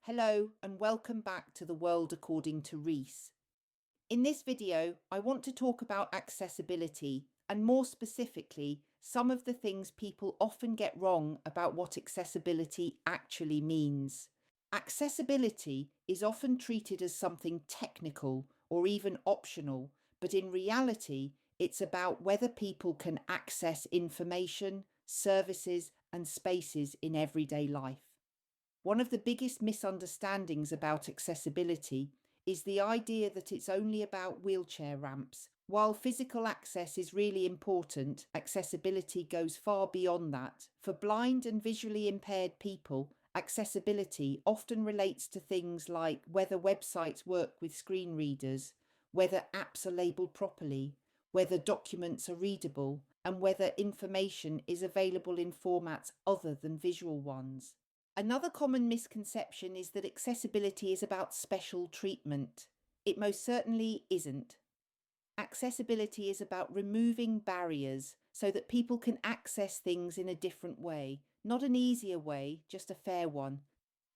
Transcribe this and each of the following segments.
Hello and welcome back to The World According to Reese. In this video, I want to talk about accessibility and more specifically, some of the things people often get wrong about what accessibility actually means. Accessibility is often treated as something technical or even optional, but in reality, it's about whether people can access information, services, and spaces in everyday life. One of the biggest misunderstandings about accessibility is the idea that it's only about wheelchair ramps. While physical access is really important, accessibility goes far beyond that. For blind and visually impaired people, accessibility often relates to things like whether websites work with screen readers, whether apps are labelled properly, whether documents are readable, and whether information is available in formats other than visual ones. Another common misconception is that accessibility is about special treatment. It most certainly isn't. Accessibility is about removing barriers so that people can access things in a different way, not an easier way, just a fair one.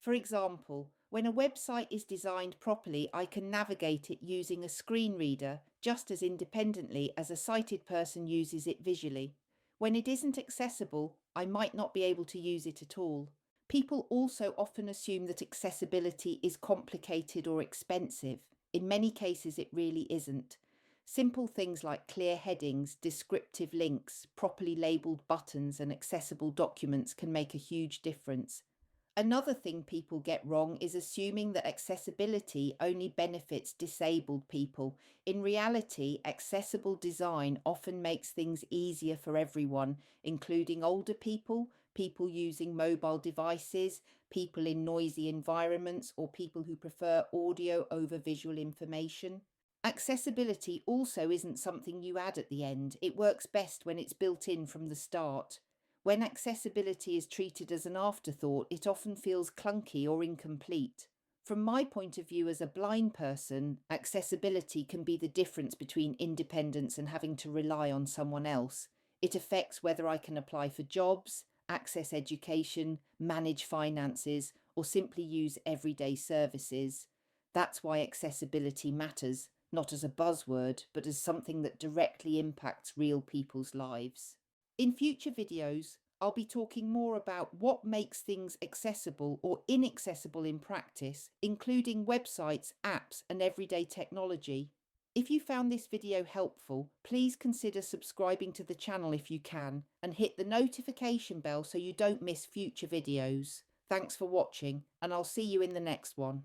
For example, when a website is designed properly, I can navigate it using a screen reader just as independently as a sighted person uses it visually. When it isn't accessible, I might not be able to use it at all. People also often assume that accessibility is complicated or expensive. In many cases, it really isn't. Simple things like clear headings, descriptive links, properly labelled buttons, and accessible documents can make a huge difference. Another thing people get wrong is assuming that accessibility only benefits disabled people. In reality, accessible design often makes things easier for everyone, including older people, people using mobile devices, people in noisy environments, or people who prefer audio over visual information. Accessibility also isn't something you add at the end. It works best when it's built in from the start. When accessibility is treated as an afterthought, it often feels clunky or incomplete. From my point of view as a blind person, accessibility can be the difference between independence and having to rely on someone else. It affects whether I can apply for jobs, access education, manage finances, or simply use everyday services. That's why accessibility matters, not as a buzzword, but as something that directly impacts real people's lives. In future videos, I'll be talking more about what makes things accessible or inaccessible in practice, including websites, apps, and everyday technology. If you found this video helpful, please consider subscribing to the channel if you can, and hit the notification bell so you don't miss future videos. Thanks for watching, and I'll see you in the next one.